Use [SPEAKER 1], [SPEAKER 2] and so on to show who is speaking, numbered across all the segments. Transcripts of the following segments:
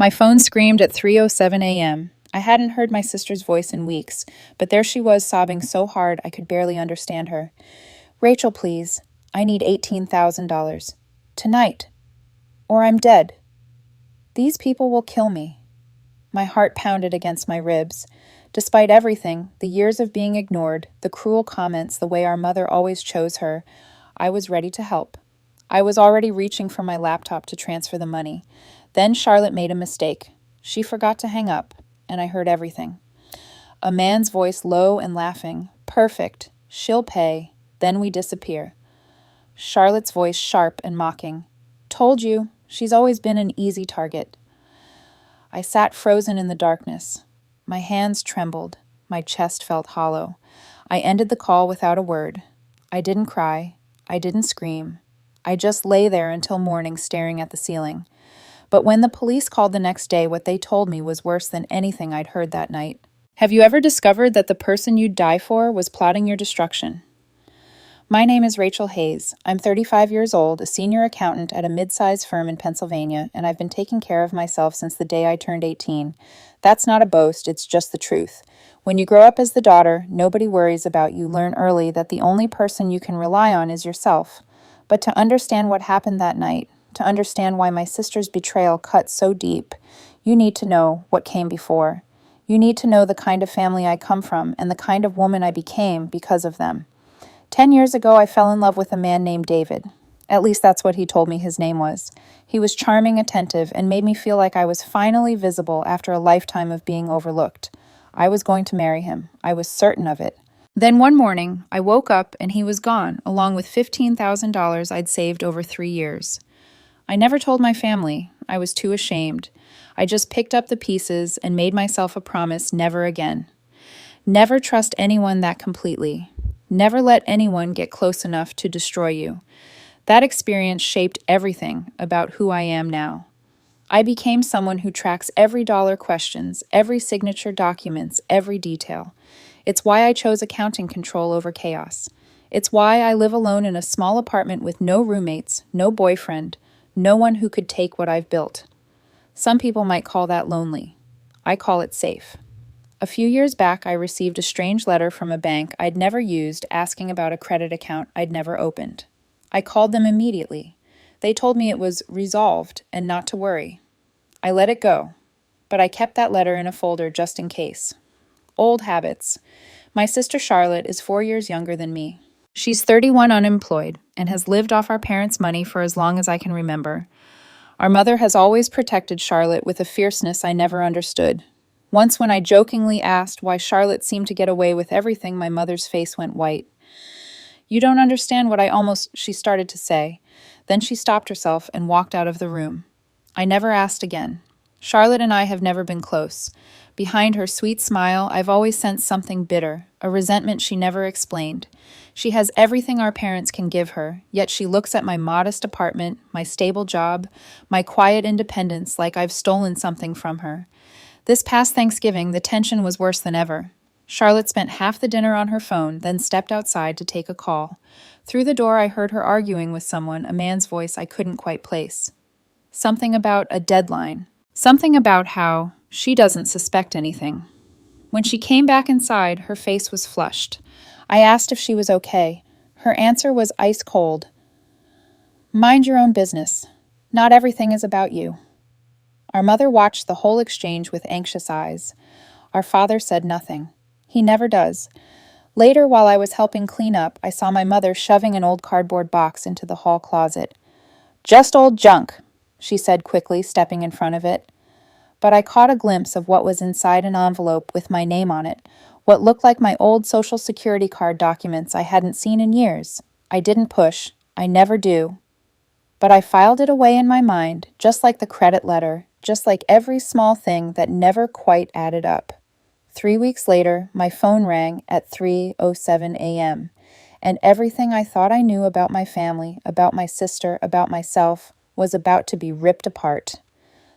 [SPEAKER 1] My phone screamed at 3:07 a.m. I hadn't heard my sister's voice in weeks, but there she was sobbing so hard I could barely understand her. "Rachel, please. I need $18,000. Tonight. Or I'm dead. These people will kill me." My heart pounded against my ribs. Despite everything, the years of being ignored, the cruel comments, the way our mother always chose her, I was ready to help. I was already reaching for my laptop to transfer the money. Then Charlotte made a mistake. She forgot to hang up, and I heard everything. A man's voice low and laughing. "Perfect. She'll pay. Then we disappear." Charlotte's voice sharp and mocking. "Told you. She's always been an easy target." I sat frozen in the darkness. My hands trembled. My chest felt hollow. I ended the call without a word. I didn't cry. I didn't scream. I just lay there until morning staring at the ceiling. But when the police called the next day, what they told me was worse than anything I'd heard that night. Have you ever discovered that the person you'd die for was plotting your destruction? My name is Rachel Hayes. I'm 35 years old, a senior accountant at a mid-sized firm in Pennsylvania, and I've been taking care of myself since the day I turned 18. That's not a boast, it's just the truth. When you grow up as the daughter, nobody worries about you. Learn early that the only person you can rely on is yourself. But to understand what happened that night, to understand why my sister's betrayal cut so deep, you need to know what came before. You need to know the kind of family I come from and the kind of woman I became because of them. 10 years ago, I fell in love with a man named David. At least that's what he told me his name was. He was charming, attentive, and made me feel like I was finally visible after a lifetime of being overlooked. I was going to marry him. I was certain of it. Then one morning, I woke up and he was gone, along with $15,000 I'd saved over 3 years. I never told my family. I was too ashamed. I just picked up the pieces and made myself a promise never again. Never trust anyone that completely. Never let anyone get close enough to destroy you. That experience shaped everything about who I am now. I became someone who tracks every dollar, questions every signature, documents every detail. It's why I chose accounting control over chaos. It's why I live alone in a small apartment with no roommates, no boyfriend, no one who could take what I've built. Some people might call that lonely. I call it safe. A few years back, I received a strange letter from a bank I'd never used asking about a credit account I'd never opened. I called them immediately. They told me it was resolved and not to worry. I let it go, but I kept that letter in a folder just in case. Old habits. My sister Charlotte is 4 years younger than me. She's 31 unemployed and has lived off our parents' money for as long as I can remember. Our mother has always protected Charlotte with a fierceness I never understood. Once when I jokingly asked why Charlotte seemed to get away with everything, my mother's face went white. "You don't understand what she started to say. Then she stopped herself and walked out of the room. I never asked again. Charlotte and I have never been close. Behind her sweet smile, I've always sensed something bitter, a resentment she never explained. She has everything our parents can give her, yet she looks at my modest apartment, my stable job, my quiet independence like I've stolen something from her. This past Thanksgiving, the tension was worse than ever. Charlotte spent half the dinner on her phone, then stepped outside to take a call. Through the door, I heard her arguing with someone, a man's voice I couldn't quite place. Something about a deadline. Something about how she doesn't suspect anything. When she came back inside, her face was flushed. I asked if she was okay. Her answer was ice cold. "Mind your own business. Not everything is about you." Our mother watched the whole exchange with anxious eyes. Our father said nothing. He never does. Later, while I was helping clean up, I saw my mother shoving an old cardboard box into the hall closet. "Just old junk," she said quickly, stepping in front of it. But I caught a glimpse of what was inside an envelope with my name on it, what looked like my old Social Security card documents I hadn't seen in years. I didn't push. I never do. But I filed it away in my mind, just like the credit letter, just like every small thing that never quite added up. 3 weeks later, my phone rang at 3:07 a.m., and everything I thought I knew about my family, about my sister, about myself, was about to be ripped apart.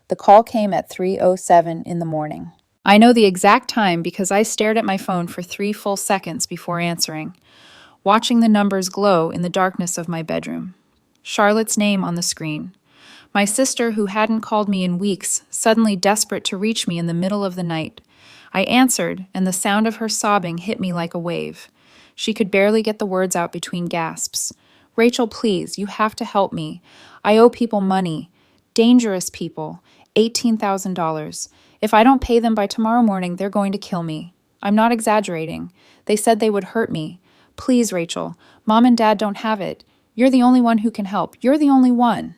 [SPEAKER 1] The call came at 3:07 in the morning. I know the exact time because I stared at my phone for 3 full seconds before answering, watching the numbers glow in the darkness of my bedroom. Charlotte's name on the screen. My sister, who hadn't called me in weeks, suddenly desperate to reach me in the middle of the night. I answered, and the sound of her sobbing hit me like a wave. She could barely get the words out between gasps. Rachel, please, you have to help me. I owe people money. Dangerous people. $18,000. If I don't pay them by tomorrow morning, they're going to kill me. I'm not exaggerating. They said they would hurt me. Please, Rachel. Mom and Dad don't have it. You're the only one who can help. You're the only one.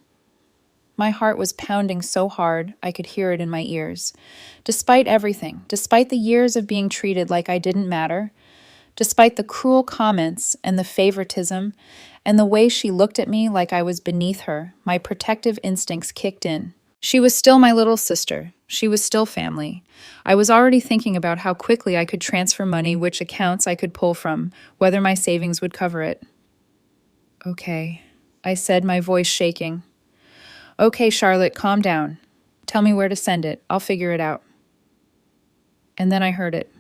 [SPEAKER 1] My heart was pounding so hard I could hear it in my ears. Despite everything, despite the years of being treated like I didn't matter, despite the cruel comments and the favoritism, and the way she looked at me like I was beneath her, my protective instincts kicked in. She was still my little sister. She was still family. I was already thinking about how quickly I could transfer money, which accounts I could pull from, whether my savings would cover it. Okay, I said, my voice shaking. Okay, Charlotte, calm down. Tell me where to send it. I'll figure it out. And then I heard it.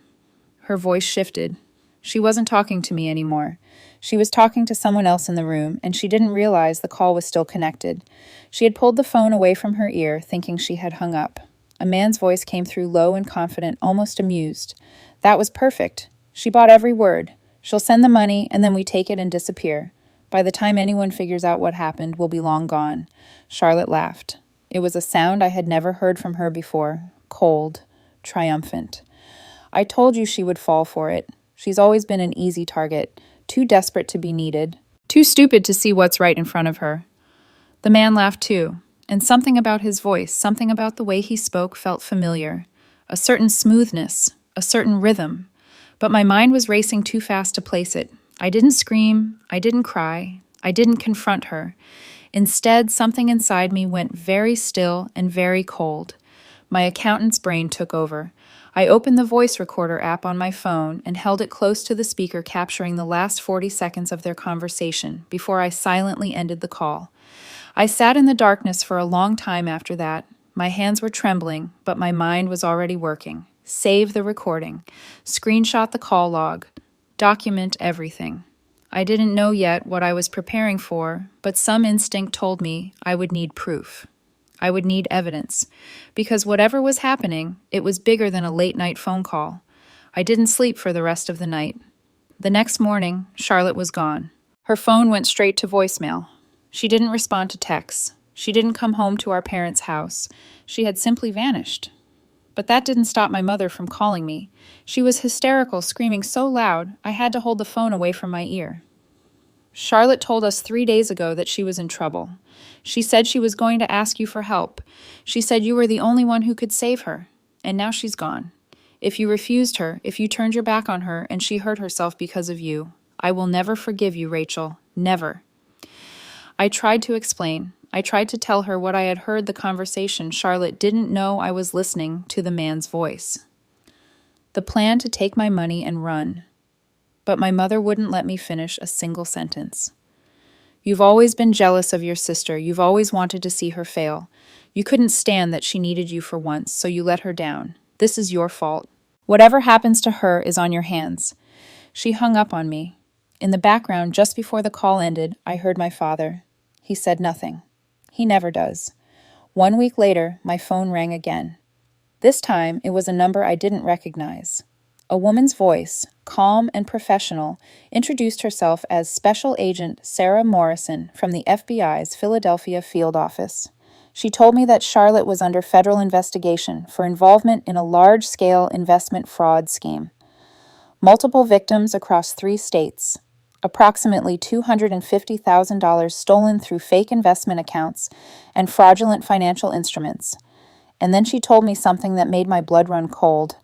[SPEAKER 1] Her voice shifted. She wasn't talking to me anymore. She was talking to someone else in the room, and she didn't realize the call was still connected. She had pulled the phone away from her ear, thinking she had hung up. A man's voice came through low and confident, almost amused. That was perfect. She bought every word. She'll send the money, and then we take it and disappear. By the time anyone figures out what happened, we'll be long gone. Charlotte laughed. It was a sound I had never heard from her before. Cold, triumphant. I told you she would fall for it. She's always been an easy target, too desperate to be needed, too stupid to see what's right in front of her. The man laughed too, and something about his voice, something about the way he spoke felt familiar. A certain smoothness, a certain rhythm. But my mind was racing too fast to place it. I didn't scream, I didn't cry, I didn't confront her. Instead, something inside me went very still and very cold. My accountant's brain took over. I opened the voice recorder app on my phone and held it close to the speaker, capturing the last 40 seconds of their conversation before I silently ended the call. I sat in the darkness for a long time after that. My hands were trembling, but my mind was already working. Save the recording. Screenshot the call log. Document everything. I didn't know yet what I was preparing for, but some instinct told me I would need proof. I would need evidence, because whatever was happening, it was bigger than a late-night phone call. I didn't sleep for the rest of the night. The next morning, Charlotte was gone. Her phone went straight to voicemail. She didn't respond to texts. She didn't come home to our parents' house. She had simply vanished. But that didn't stop my mother from calling me. She was hysterical, screaming so loud, I had to hold the phone away from my ear. Charlotte told us 3 days ago that she was in trouble. She said she was going to ask you for help. She said you were the only one who could save her. And now she's gone. If you refused her, if you turned your back on her, and she hurt herself because of you, I will never forgive you, Rachel. Never. I tried to explain. I tried to tell her what I had heard the conversation. Charlotte didn't know I was listening to the man's voice. The plan to take my money and run. But my mother wouldn't let me finish a single sentence. You've always been jealous of your sister. You've always wanted to see her fail. You couldn't stand that she needed you for once, so you let her down. This is your fault. Whatever happens to her is on your hands. She hung up on me. In the background, just before the call ended, I heard my father. He said nothing. He never does. 1 week later, my phone rang again. This time, it was a number I didn't recognize. A woman's voice, calm and professional, introduced herself as Special Agent Sarah Morrison from the FBI's Philadelphia field office. She told me that Charlotte was under federal investigation for involvement in a large-scale investment fraud scheme. Multiple victims across 3 states. Approximately $250,000 stolen through fake investment accounts and fraudulent financial instruments. And then she told me something that made my blood run cold.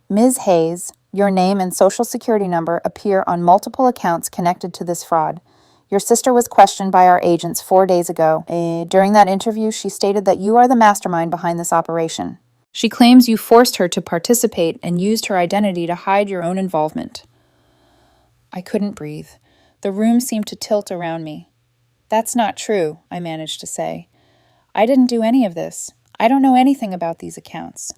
[SPEAKER 1] Ms. Hayes, your name and social security number appear on multiple accounts connected to this fraud. Your sister was questioned by our agents 4 days ago. During that interview, she stated that you are the mastermind behind this operation. She claims you forced her to participate and used her identity to hide your own involvement. I couldn't breathe. The room seemed to tilt around me. That's not true, I managed to say. I didn't do any of this. I don't know anything about these accounts.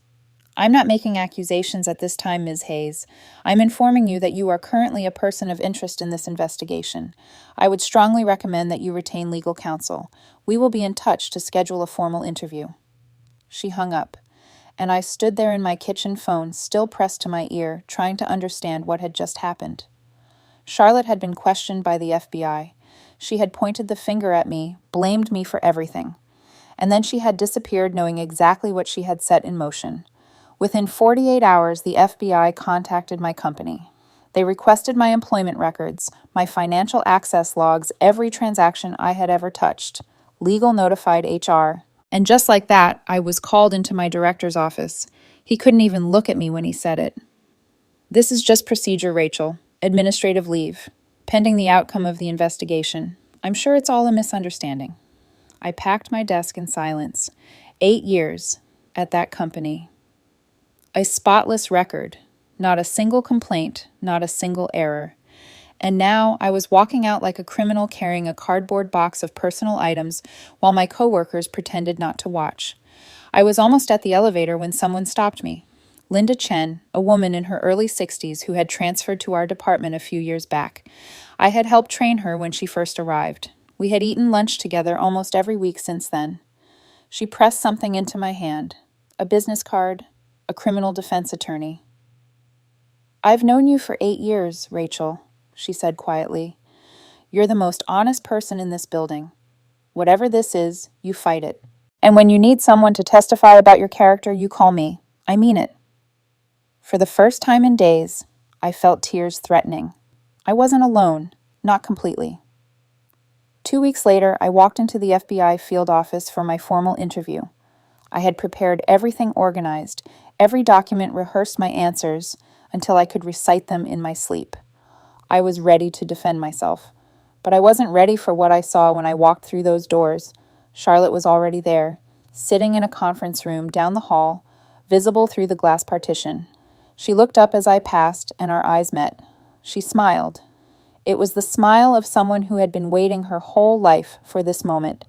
[SPEAKER 1] I'm not making accusations at this time, Ms. Hayes. I'm informing you that you are currently a person of interest in this investigation. I would strongly recommend that you retain legal counsel. We will be in touch to schedule a formal interview." She hung up, and I stood there in my kitchen phone, still pressed to my ear, trying to understand what had just happened. Charlotte had been questioned by the FBI. She had pointed the finger at me, blamed me for everything. And then she had disappeared knowing exactly what she had set in motion. Within 48 hours, the FBI contacted my company. They requested my employment records, my financial access logs, every transaction I had ever touched. Legal notified HR. And just like that, I was called into my director's office. He couldn't even look at me when he said it. "This is just procedure, Rachel. Administrative leave. Pending the outcome of the investigation. I'm sure it's all a misunderstanding." I packed my desk in silence. 8 years at that company. A spotless record. Not a single complaint, not a single error. And now I was walking out like a criminal carrying a cardboard box of personal items while my coworkers pretended not to watch. I was almost at the elevator when someone stopped me. Linda Chen, a woman in her early 60s who had transferred to our department a few years back. I had helped train her when she first arrived. We had eaten lunch together almost every week since then. She pressed something into my hand. A business card, a criminal defense attorney. "I've known you for 8 years, Rachel," she said quietly. "You're the most honest person in this building. Whatever this is, you fight it. And when you need someone to testify about your character, you call me. I mean it." For the first time in days, I felt tears threatening. I wasn't alone, not completely. 2 weeks later, I walked into the FBI field office for my formal interview. I had prepared everything organized, every document rehearsed my answers until I could recite them in my sleep. I was ready to defend myself, but I wasn't ready for what I saw when I walked through those doors. Charlotte was already there, sitting in a conference room down the hall, visible through the glass partition. She looked up as I passed, and our eyes met. She smiled. It was the smile of someone who had been waiting her whole life for this moment.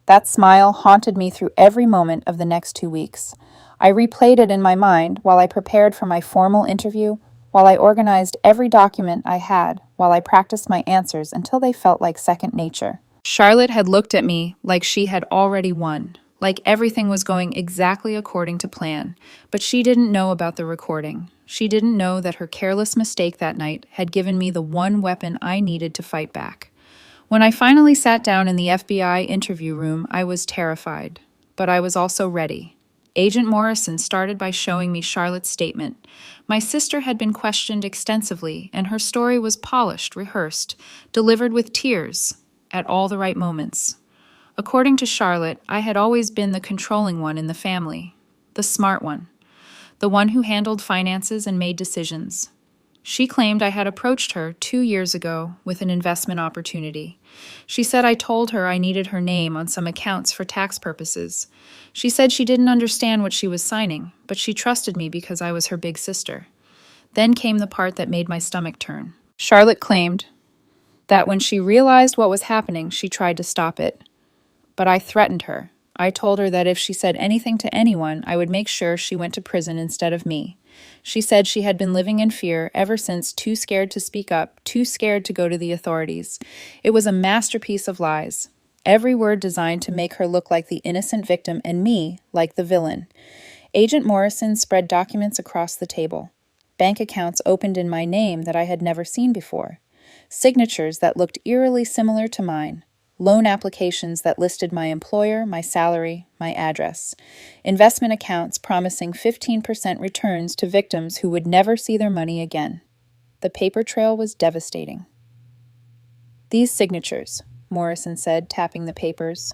[SPEAKER 1] That smile haunted me through every moment of the next 2 weeks. I replayed it in my mind while I prepared for my formal interview, while I organized every document I had, while I practiced my answers until they felt like second nature. Charlotte had looked at me like she had already won, like everything was going exactly according to plan, but she didn't know about the recording. She didn't know that her careless mistake that night had given me the one weapon I needed to fight back. When I finally sat down in the FBI interview room, I was terrified, but I was also ready. Agent Morrison started by showing me Charlotte's statement. My sister had been questioned extensively, and her story was polished, rehearsed, delivered with tears at all the right moments. According to Charlotte, I had always been the controlling one in the family, the smart one, the one who handled finances and made decisions. She claimed I had approached her 2 years ago with an investment opportunity. She said I told her I needed her name on some accounts for tax purposes. She said she didn't understand what she was signing, but she trusted me because I was her big sister. Then came the part that made my stomach turn. Charlotte claimed that when she realized what was happening, she tried to stop it. But I threatened her. I told her that if she said anything to anyone, I would make sure she went to prison instead of me. She said she had been living in fear ever since, too scared to speak up, too scared to go to the authorities. It was a masterpiece of lies. Every word designed to make her look like the innocent victim and me like the villain. Agent Morrison spread documents across the table. Bank accounts opened in my name that I had never seen before. Signatures that looked eerily similar to mine. Loan applications that listed my employer, my salary, my address. Investment accounts promising 15% returns to victims who would never see their money again. The paper trail was devastating. "These signatures," Morrison said, tapping the papers.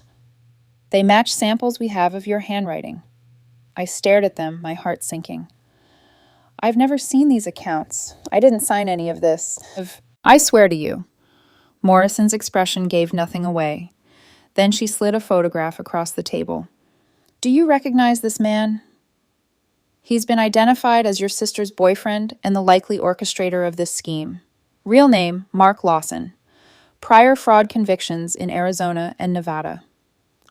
[SPEAKER 1] "They match samples we have of your handwriting." I stared at them, my heart sinking. "I've never seen these accounts. I didn't sign any of this. I swear to you." Morrison's expression gave nothing away. Then she slid a photograph across the table. "Do you recognize this man? He's been identified as your sister's boyfriend and the likely orchestrator of this scheme. Real name, Mark Lawson. Prior fraud convictions in Arizona and Nevada."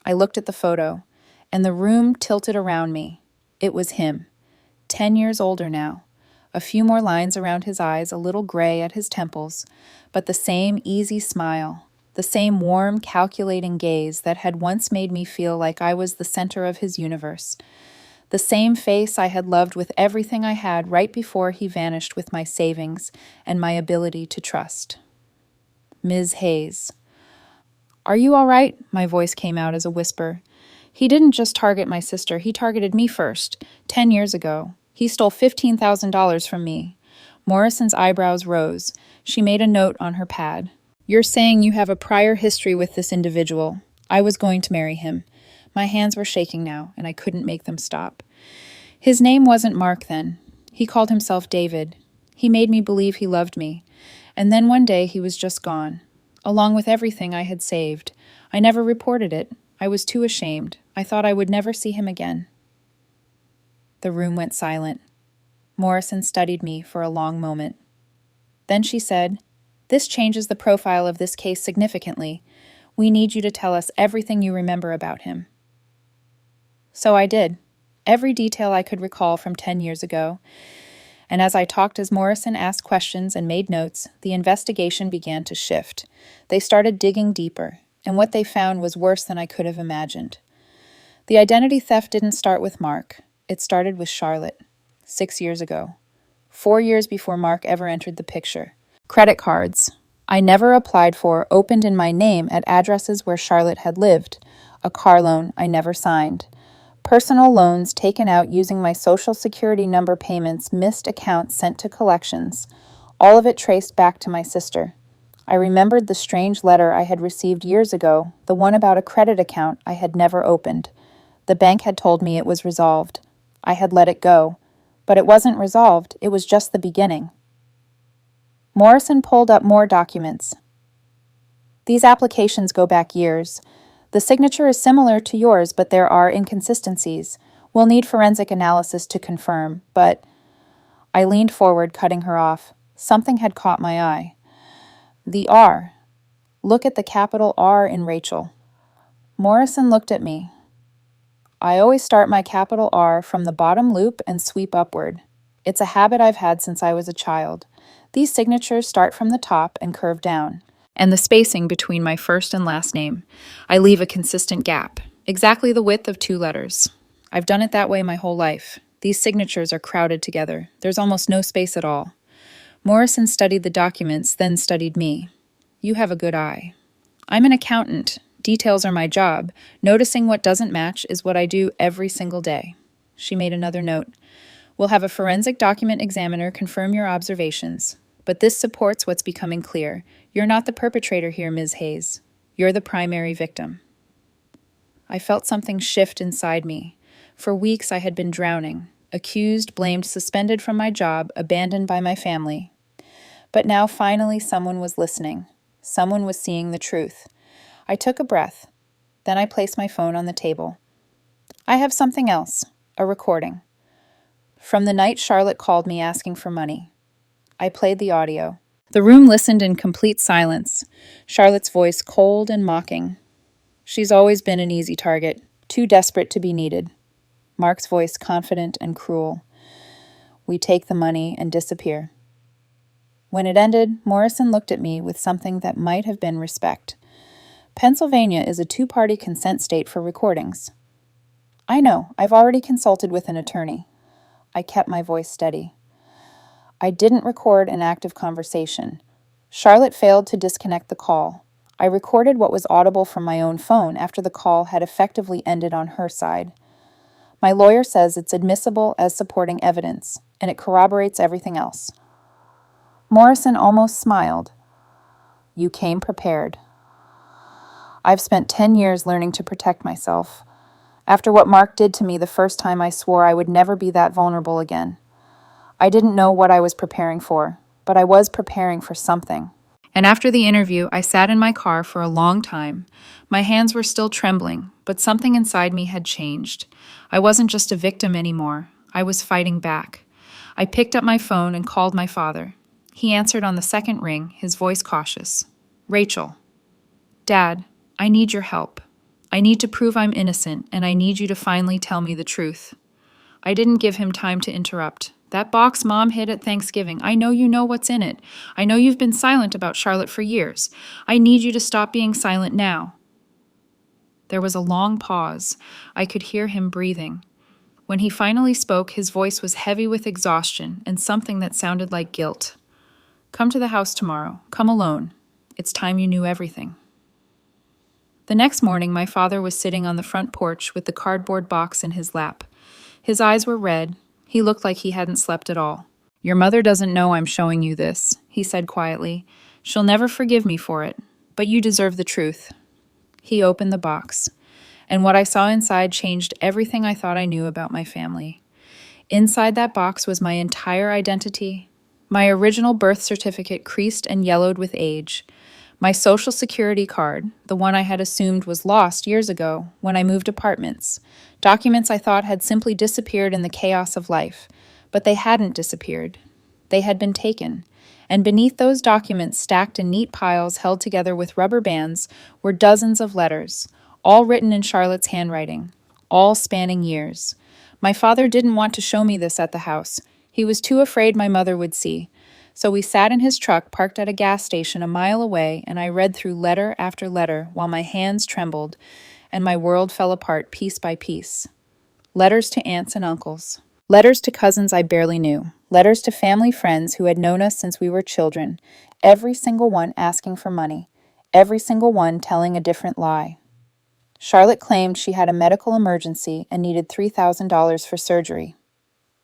[SPEAKER 1] I looked at the photo, and the room tilted around me. It was him. 10 years older now. A few more lines around his eyes, a little gray at his temples, but the same easy smile, the same warm, calculating gaze that had once made me feel like I was the center of his universe. The same face I had loved with everything I had right before he vanished with my savings and my ability to trust. Ms. Hayes. "Are you all right?" My voice came out as a whisper. "He didn't just target my sister, he targeted me first, 10 years ago. He stole $15,000 from me." Morrison's eyebrows rose. She made a note on her pad. "You're saying you have a prior history with this individual. I was going to marry him." My hands were shaking now, and I couldn't make them stop. "His name wasn't Mark then. He called himself David. He made me believe he loved me. And then one day he was just gone, along with everything I had saved. I never reported it. I was too ashamed. I thought I would never see him again." The room went silent. Morrison studied me for a long moment. Then she said, "This changes the profile of this case significantly. We need you to tell us everything you remember about him." So I did. Every detail I could recall from 10 years ago. And as I talked as Morrison asked questions and made notes, the investigation began to shift. They started digging deeper, and what they found was worse than I could have imagined. The identity theft didn't start with Mark. It started with Charlotte, 6 years ago, 4 years before Mark ever entered the picture. Credit cards I never applied for opened in my name at addresses where Charlotte had lived, a car loan I never signed. Personal loans taken out using my Social Security number payments, missed accounts sent to collections, all of it traced back to my sister. I remembered the strange letter I had received years ago, the one about a credit account I had never opened. The bank had told me it was resolved. I had let it go. But it wasn't resolved, it was just the beginning. Morrison pulled up more documents. "These applications go back years. The signature is similar to yours, but there are inconsistencies. We'll need forensic analysis to confirm, but—" I leaned forward, cutting her off. Something had caught my eye. "The R. Look at the capital R in Rachel." Morrison looked at me. "I always start my capital R from the bottom loop and sweep upward. It's a habit I've had since I was a child. These signatures start from the top and curve down. And the spacing between my first and last name, I leave a consistent gap, exactly the width of 2 letters. I've done it that way my whole life. These signatures are crowded together. There's almost no space at all." Morrison studied the documents, then studied me. "You have a good eye. I'm an accountant. Details are my job. Noticing what doesn't match is what I do every single day." She made another note. "We'll have a forensic document examiner confirm your observations. But this supports what's becoming clear. You're not the perpetrator here, Ms. Hayes. You're the primary victim." I felt something shift inside me. For weeks I had been drowning, accused, blamed, suspended from my job, abandoned by my family. But now finally someone was listening. Someone was seeing the truth. I took a breath. Then I placed my phone on the table. "I have something else, a recording. From the night Charlotte called me asking for money." I played the audio. The room listened in complete silence, Charlotte's voice cold and mocking. "She's always been an easy target, too desperate to be needed." Mark's voice confident and cruel. "We take the money and disappear." When it ended, Morrison looked at me with something that might have been respect. "Pennsylvania is a 2-party consent state for recordings." "I know. I've already consulted with an attorney." I kept my voice steady. "I didn't record an active conversation. Charlotte failed to disconnect the call. I recorded what was audible from my own phone after the call had effectively ended on her side. My lawyer says it's admissible as supporting evidence, and it corroborates everything else." Morrison almost smiled. "You came prepared." I've spent 10 years learning to protect myself. After what Mark did to me the first time, I swore I would never be that vulnerable again. I didn't know what I was preparing for, but I was preparing for something. And after the interview, I sat in my car for a long time. My hands were still trembling, but something inside me had changed. I wasn't just a victim anymore. I was fighting back. I picked up my phone and called my father. He answered on the second ring, his voice cautious. "Rachel." "Dad, I need your help. I need to prove I'm innocent, and I need you to finally tell me the truth." I didn't give him time to interrupt. That box Mom hid at Thanksgiving, I know you know what's in it. I know you've been silent about Charlotte for years. I need you to stop being silent now. There was a long pause. I could hear him breathing. When he finally spoke, his voice was heavy with exhaustion and something that sounded like guilt. Come to the house tomorrow. Come alone. It's time you knew everything. The next morning, my father was sitting on the front porch with the cardboard box in his lap. His eyes were red. He looked like he hadn't slept at all. Your mother doesn't know I'm showing you this, he said quietly. She'll never forgive me for it, but you deserve the truth. He opened the box, and what I saw inside changed everything I thought I knew about my family. Inside that box was my entire identity. My original birth certificate creased and yellowed with age. My social security card, the one I had assumed was lost years ago when I moved apartments. Documents I thought had simply disappeared in the chaos of life. But they hadn't disappeared. They had been taken. And beneath those documents, stacked in neat piles held together with rubber bands, were dozens of letters, all written in Charlotte's handwriting, all spanning years. My father didn't want to show me this at the house. He was too afraid my mother would see. So we sat in his truck parked at a gas station a mile away, and I read through letter after letter while my hands trembled and my world fell apart piece by piece. Letters to aunts and uncles. Letters to cousins I barely knew. Letters to family friends who had known us since we were children. Every single one asking for money. Every single one telling a different lie. Charlotte claimed she had a medical emergency and needed $3,000 for surgery.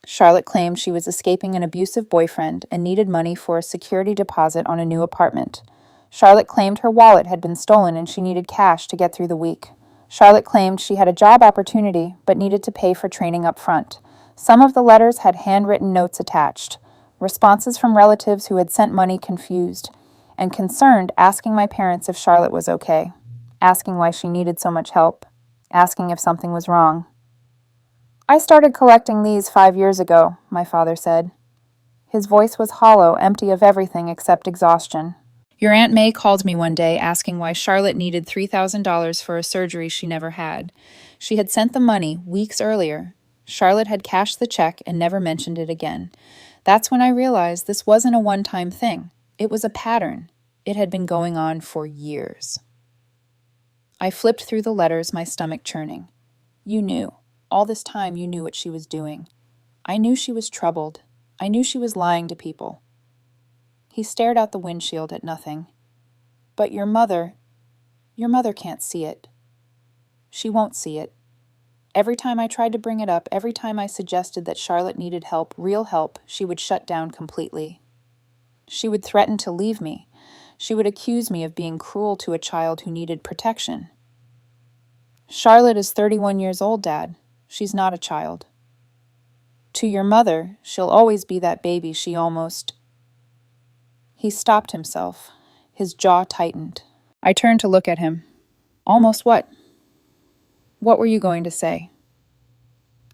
[SPEAKER 1] Charlotte claimed she was escaping an abusive boyfriend and needed money for a security deposit on a new apartment. Charlotte claimed her wallet had been stolen and she needed cash to get through the week. Charlotte claimed she had a job opportunity but needed to pay for training up front. Some of the letters had handwritten notes attached, responses from relatives who had sent money confused and concerned, asking my parents if Charlotte was okay, asking why she needed so much help, asking if something was wrong. I started collecting these 5 years ago, my father said. His voice was hollow, empty of everything except exhaustion. Your Aunt May called me one day asking why Charlotte needed $3,000 for a surgery she never had. She had sent the money weeks earlier. Charlotte had cashed the check and never mentioned it again. That's when I realized this wasn't a one-time thing. It was a pattern. It had been going on for years. I flipped through the letters, my stomach churning. You knew. All this time you knew what she was doing. I knew she was troubled. I knew she was lying to people. He stared out the windshield at nothing. But your mother can't see it. She won't see it. Every time I tried to bring it up, every time I suggested that Charlotte needed help, real help, she would shut down completely. She would threaten to leave me. She would accuse me of being cruel to a child who needed protection. Charlotte is 31 years old, Dad. She's not a child. To your mother, she'll always be that baby she almost... He stopped himself. His jaw tightened. I turned to look at him. Almost what? What were you going to say?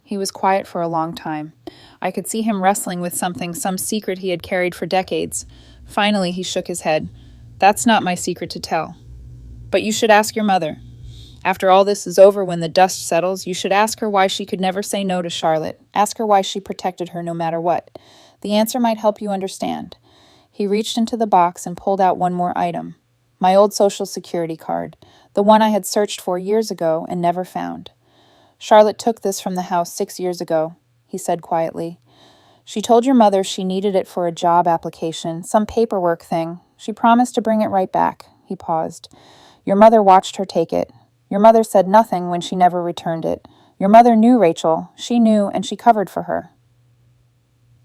[SPEAKER 1] He was quiet for a long time. I could see him wrestling with something, some secret he had carried for decades. Finally, he shook his head. That's not my secret to tell. But you should ask your mother. After all this is over, when the dust settles, you should ask her why she could never say no to Charlotte. Ask her why she protected her no matter what. The answer might help you understand. He reached into the box and pulled out one more item. My old Social Security card, the one I had searched for years ago and never found. Charlotte took this from the house 6 years ago, he said quietly. She told your mother she needed it for a job application, some paperwork thing. She promised to bring it right back. He paused. Your mother watched her take it. Your mother said nothing when she never returned it. Your mother knew Rachel. She knew, and she covered for her.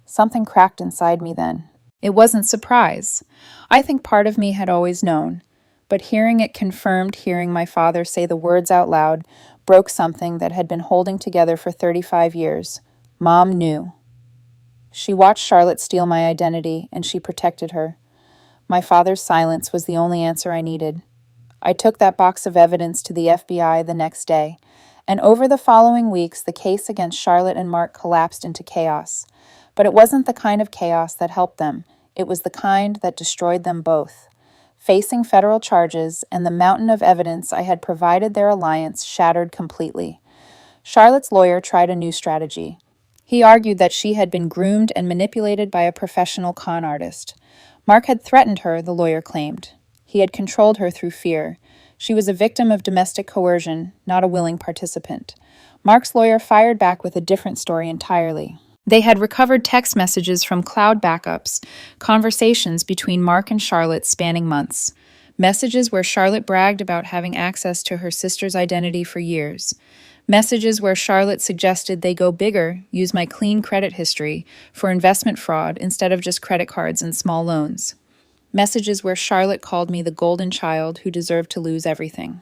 [SPEAKER 1] Something cracked inside me then. It wasn't surprise. I think part of me had always known. But hearing it confirmed, hearing my father say the words out loud, broke something that had been holding together for 35 years. Mom knew. She watched Charlotte steal my identity, and she protected her. My father's silence was the only answer I needed. I took that box of evidence to the FBI the next day, and over the following weeks, the case against Charlotte and Mark collapsed into chaos. But it wasn't the kind of chaos that helped them. It was the kind that destroyed them both. Facing federal charges and the mountain of evidence I had provided, their alliance shattered completely. Charlotte's lawyer tried a new strategy. He argued that she had been groomed and manipulated by a professional con artist. Mark had threatened her, the lawyer claimed. He had controlled her through fear. She was a victim of domestic coercion, not a willing participant. Mark's lawyer fired back with a different story entirely. They had recovered text messages from cloud backups, conversations between Mark and Charlotte spanning months, messages where Charlotte bragged about having access to her sister's identity for years, messages where Charlotte suggested they go bigger, use my clean credit history for investment fraud instead of just credit cards and small loans, messages where Charlotte called me the golden child who deserved to lose everything.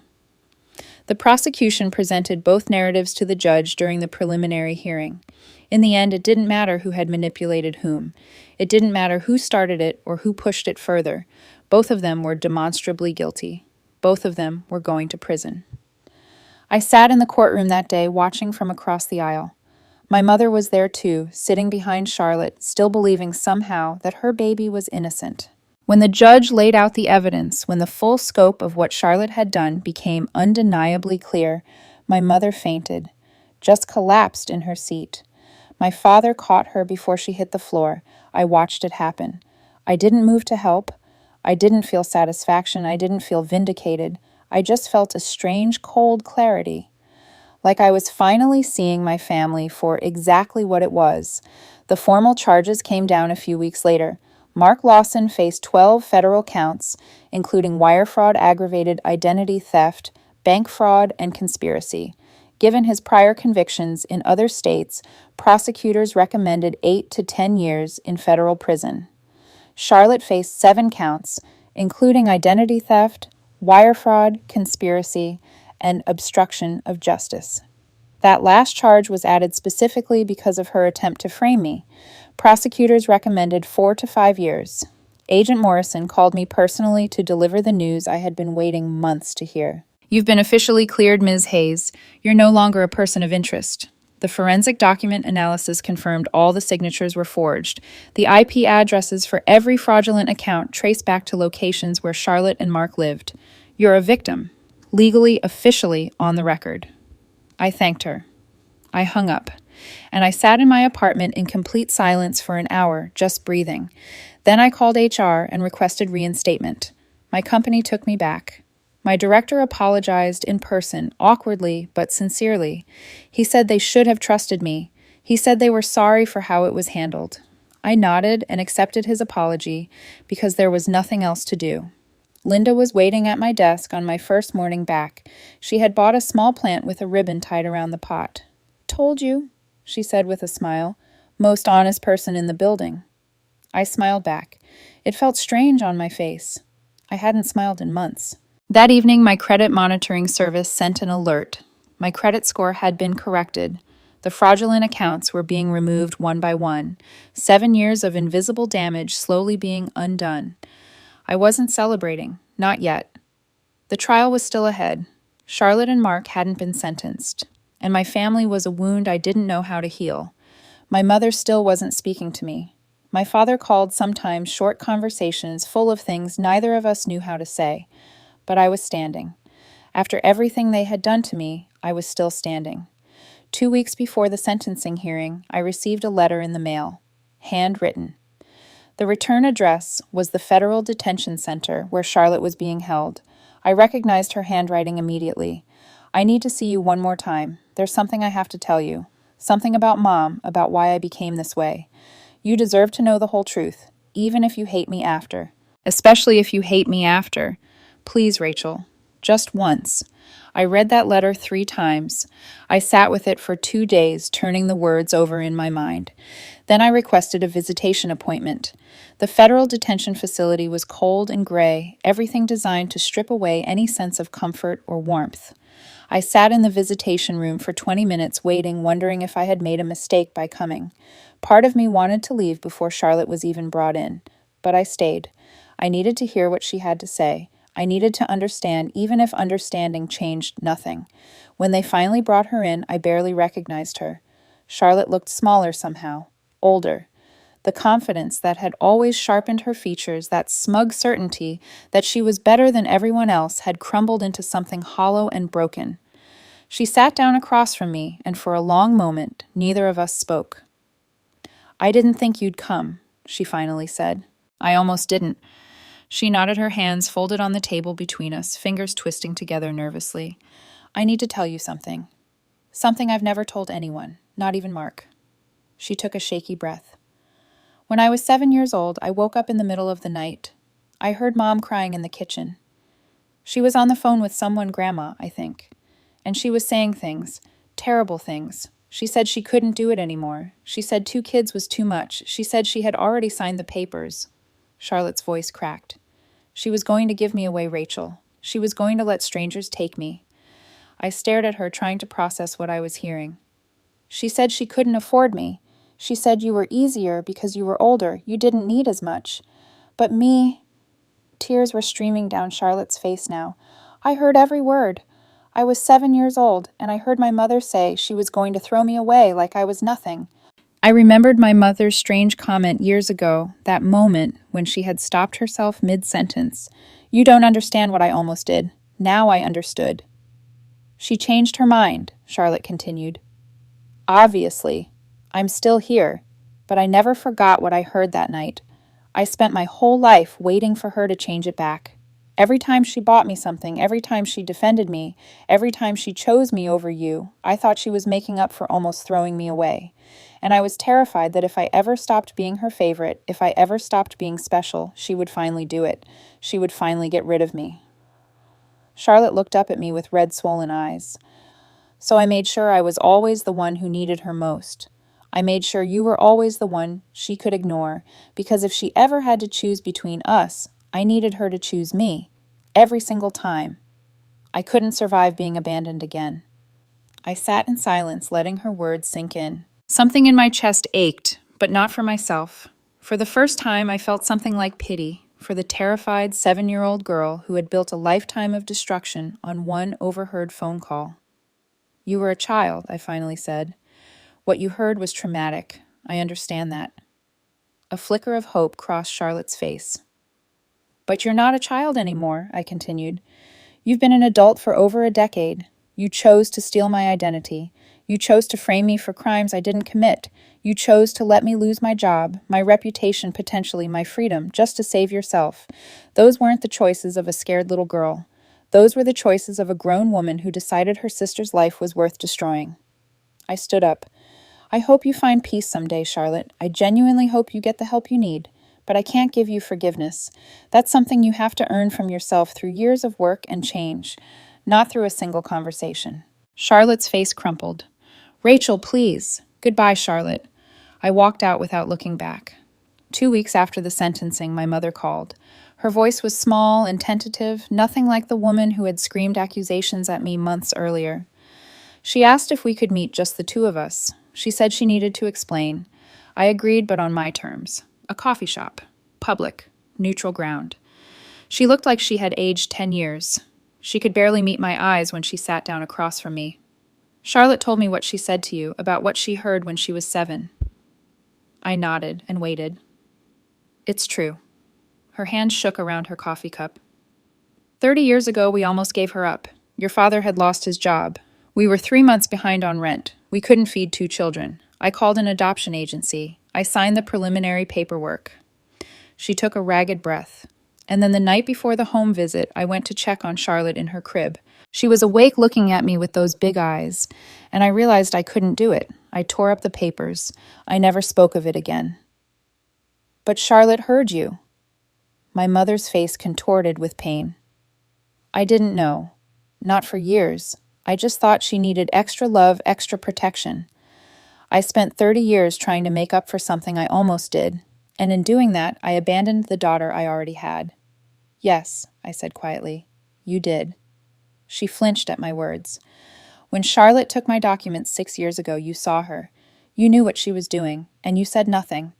[SPEAKER 1] The prosecution presented both narratives to the judge during the preliminary hearing. In the end, it didn't matter who had manipulated whom. It didn't matter who started it or who pushed it further. Both of them were demonstrably guilty. Both of them were going to prison. I sat in the courtroom that day, watching from across the aisle. My mother was there too, sitting behind Charlotte, still believing somehow that her baby was innocent. When the judge laid out the evidence, when the full scope of what Charlotte had done became undeniably clear, my mother fainted, just collapsed in her seat. My father caught her before she hit the floor. I watched it happen. I didn't move to help. I didn't feel satisfaction. I didn't feel vindicated. I just felt a strange, cold clarity. Like I was finally seeing my family for exactly what it was. The formal charges came down a few weeks later. Mark Lawson faced 12 federal counts, including wire fraud, aggravated identity theft, bank fraud, and conspiracy. Given his prior convictions in other states, prosecutors recommended 8 to 10 years in federal prison. Charlotte faced 7 counts, including identity theft, wire fraud, conspiracy, and obstruction of justice. That last charge was added specifically because of her attempt to frame me. Prosecutors recommended 4 to 5 years. Agent Morrison called me personally to deliver the news I had been waiting months to hear. You've been officially cleared, Ms. Hayes. You're no longer a person of interest. The forensic document analysis confirmed all the signatures were forged. The IP addresses for every fraudulent account traced back to locations where Charlotte and Mark lived. You're a victim, legally, officially on the record. I thanked her. I hung up, and I sat in my apartment in complete silence for an hour, just breathing. Then I called HR and requested reinstatement. My company took me back. My director apologized in person, awkwardly but sincerely. He said they should have trusted me. He said they were sorry for how it was handled. I nodded and accepted his apology because there was nothing else to do. Linda was waiting at my desk on my first morning back. She had bought a small plant with a ribbon tied around the pot. "Told you," she said with a smile. "Most honest person in the building." I smiled back. It felt strange on my face. I hadn't smiled in months. That evening, my credit monitoring service sent an alert. My credit score had been corrected. The fraudulent accounts were being removed one by one. 7 years of invisible damage slowly being undone. I wasn't celebrating, not yet. The trial was still ahead. Charlotte and Mark hadn't been sentenced, and my family was a wound I didn't know how to heal. My mother still wasn't speaking to me. My father called sometimes short conversations full of things neither of us knew how to say, but I was standing. After everything they had done to me, I was still standing. 2 weeks before the sentencing hearing, I received a letter in the mail, handwritten. The return address was the Federal Detention Center where Charlotte was being held. I recognized her handwriting immediately. "I need to see you one more time. There's something I have to tell you. Something about Mom, about why I became this way. You deserve to know the whole truth, even if you hate me after. Especially if you hate me after. Please, Rachel. Just once." I read that letter 3 times. I sat with it for 2 days, turning the words over in my mind. Then I requested a visitation appointment. The federal detention facility was cold and gray, everything designed to strip away any sense of comfort or warmth. I sat in the visitation room for 20 minutes waiting, wondering if I had made a mistake by coming. Part of me wanted to leave before Charlotte was even brought in, but I stayed. I needed to hear what she had to say. I needed to understand, even if understanding changed nothing. When they finally brought her in, I barely recognized her. Charlotte looked smaller somehow, older. The confidence that had always sharpened her features, that smug certainty that she was better than everyone else, had crumbled into something hollow and broken. She sat down across from me, and for a long moment, neither of us spoke. I didn't think you'd come, she finally said. I almost didn't. She nodded, her hands folded on the table between us, fingers twisting together nervously. I need to tell you something. Something I've never told anyone, not even Mark. She took a shaky breath. When I was 7 years old, I woke up in the middle of the night. I heard Mom crying in the kitchen. She was on the phone with someone, Grandma, I think. And she was saying things, terrible things. She said she couldn't do it anymore. She said 2 kids was too much. She said she had already signed the papers. Charlotte's voice cracked. She was going to give me away, Rachel. She was going to let strangers take me. I stared at her, trying to process what I was hearing. She said she couldn't afford me. She said you were easier because you were older. You didn't need as much. But me... Tears were streaming down Charlotte's face now. I heard every word. I was 7 years old, and I heard my mother say she was going to throw me away like I was nothing. I remembered my mother's strange comment years ago, that moment when she had stopped herself mid-sentence. You don't understand what I almost did. Now I understood. She changed her mind, Charlotte continued. Obviously. I'm still here, but I never forgot what I heard that night. I spent my whole life waiting for her to change it back. Every time she bought me something, every time she defended me, every time she chose me over you, I thought she was making up for almost throwing me away. And I was terrified that if I ever stopped being her favorite, if I ever stopped being special, she would finally do it. She would finally get rid of me. Charlotte looked up at me with red, swollen eyes. So I made sure I was always the one who needed her most. I made sure you were always the one she could ignore, because if she ever had to choose between us, I needed her to choose me, every single time. I couldn't survive being abandoned again. I sat in silence, letting her words sink in. Something in my chest ached, but not for myself. For the first time, I felt something like pity for the terrified 7-year-old girl who had built a lifetime of destruction on one overheard phone call. You were a child, I finally said. What you heard was traumatic. I understand that. A flicker of hope crossed Charlotte's face. But you're not a child anymore, I continued. You've been an adult for over a decade. You chose to steal my identity. You chose to frame me for crimes I didn't commit. You chose to let me lose my job, my reputation, potentially my freedom, just to save yourself. Those weren't the choices of a scared little girl. Those were the choices of a grown woman who decided her sister's life was worth destroying. I stood up. I hope you find peace someday, Charlotte. I genuinely hope you get the help you need. But I can't give you forgiveness. That's something you have to earn from yourself through years of work and change, not through a single conversation. Charlotte's face crumpled. Rachel, please. Goodbye, Charlotte. I walked out without looking back. 2 weeks after the sentencing, my mother called. Her voice was small and tentative, nothing like the woman who had screamed accusations at me months earlier. She asked if we could meet just the 2 of us. She said she needed to explain. I agreed, but on my terms. A coffee shop. Public. Neutral ground. She looked like she had aged 10 years. She could barely meet my eyes when she sat down across from me. Charlotte told me what she said to you, about what she heard when she was 7. I nodded and waited. It's true. Her hand shook around her coffee cup. 30 years ago, we almost gave her up. Your father had lost his job. We were 3 months behind on rent. We couldn't feed 2 children. I called an adoption agency. I signed the preliminary paperwork. She took a ragged breath. And then the night before the home visit, I went to check on Charlotte in her crib. She was awake looking at me with those big eyes, and I realized I couldn't do it. I tore up the papers. I never spoke of it again. But Charlotte heard you. My mother's face contorted with pain. I didn't know. Not for years. I just thought she needed extra love, extra protection. I spent 30 years trying to make up for something I almost did, and in doing that, I abandoned the daughter I already had. Yes, I said quietly, you did. She flinched at my words. When Charlotte took my documents 6 years ago, you saw her. You knew what she was doing, and you said nothing.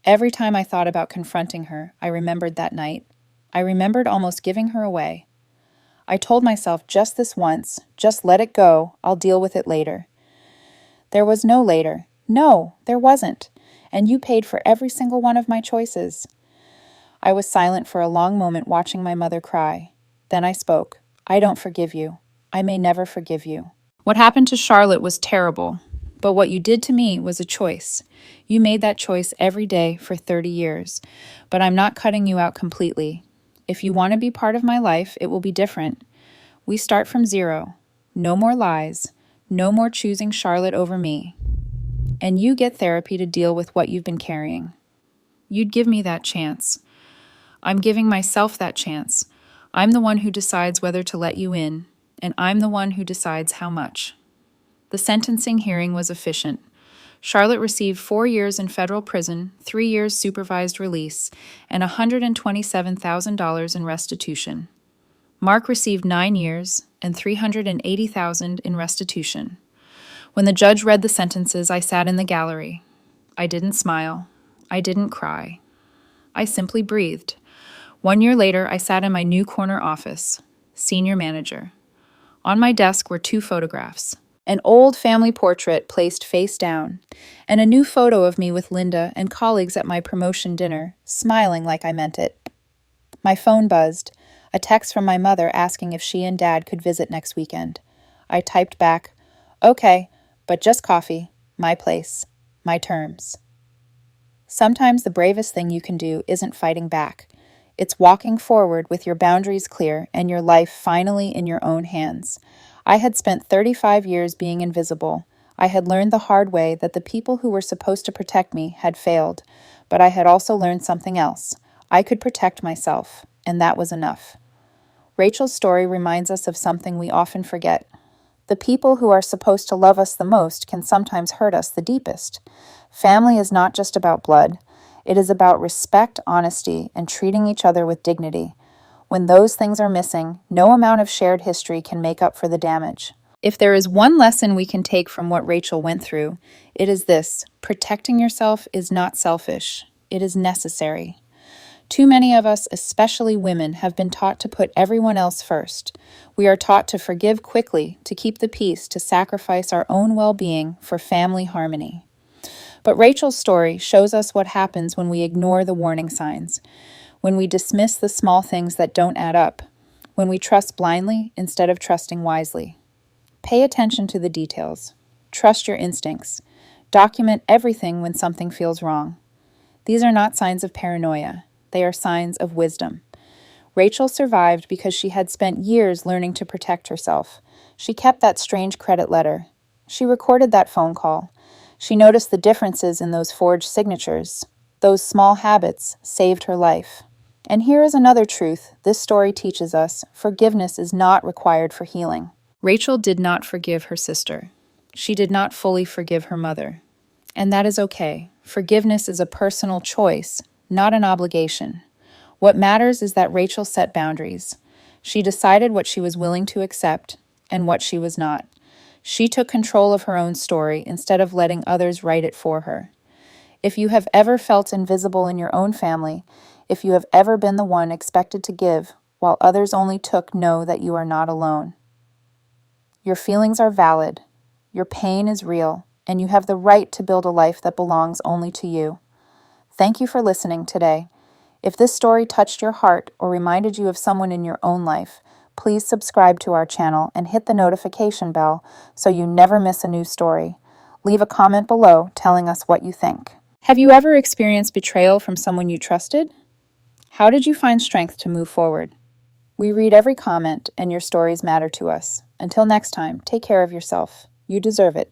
[SPEAKER 1] Every time I thought about confronting her, I remembered that night. I remembered almost giving her away. I told myself just this once, just let it go, I'll deal with it later. There was no later. No, there wasn't. And you paid for every single one of my choices. I was silent for a long moment, watching my mother cry. Then I spoke. I don't forgive you. I may never forgive you. What happened to Charlotte was terrible, But what you did to me was a choice. You made that choice every day for 30 years. But I'm not cutting you out completely. If you want to be part of my life, it will be different. We start from zero. No more lies. No more choosing Charlotte over me. And you get therapy to deal with what you've been carrying. You'd give me that chance. I'm giving myself that chance. I'm the one who decides whether to let you in, and I'm the one who decides how much. The sentencing hearing was efficient. Charlotte received 4 years in federal prison, 3 years supervised release, and $127,000 in restitution. Mark received 9 years and $380,000 in restitution. When the judge read the sentences, I sat in the gallery. I didn't smile. I didn't cry. I simply breathed. 1 year later, I sat in my new corner office, senior manager. On my desk were 2 photographs. An old family portrait placed face down, and a new photo of me with Linda and colleagues at my promotion dinner, smiling like I meant it. My phone buzzed, a text from my mother asking if she and Dad could visit next weekend. I typed back, "Okay, but just coffee, my place, my terms." Sometimes the bravest thing you can do isn't fighting back. It's walking forward with your boundaries clear and your life finally in your own hands. I had spent 35 years being invisible. I had learned the hard way that the people who were supposed to protect me had failed, but I had also learned something else. I could protect myself, and that was enough. Rachel's story reminds us of something we often forget. The people who are supposed to love us the most can sometimes hurt us the deepest. Family is not just about blood. It is about respect, honesty, and treating each other with dignity. When those things are missing, no amount of shared history can make up for the damage. If there is one lesson we can take from what Rachel went through, it is this: protecting yourself is not selfish. It is necessary. Too many of us, especially women, have been taught to put everyone else first. We are taught to forgive quickly, to keep the peace, to sacrifice our own well-being for family harmony. But Rachel's story shows us what happens when we ignore the warning signs, when we dismiss the small things that don't add up, when we trust blindly instead of trusting wisely. Pay attention to the details. Trust your instincts. Document everything when something feels wrong. These are not signs of paranoia. They are signs of wisdom. Rachel survived because she had spent years learning to protect herself. She kept that strange credit letter. She recorded that phone call. She noticed the differences in those forged signatures. Those small habits saved her life. And here is another truth this story teaches us: forgiveness is not required for healing. Rachel did not forgive her sister. She did not fully forgive her mother. And that is okay. Forgiveness is a personal choice, not an obligation. What matters is that Rachel set boundaries. She decided what she was willing to accept and what she was not. She took control of her own story instead of letting others write it for her. If you have ever felt invisible in your own family, if you have ever been the one expected to give while others only took, know that you are not alone. Your feelings are valid. Your pain is real, and you have the right to build a life that belongs only to you. Thank you for listening today. If this story touched your heart or reminded you of someone in your own life, please subscribe to our channel and hit the notification bell so you never miss a new story. Leave a comment below telling us what you think. Have you ever experienced betrayal from someone you trusted? How did you find strength to move forward? We read every comment, and your stories matter to us. Until next time, take care of yourself. You deserve it.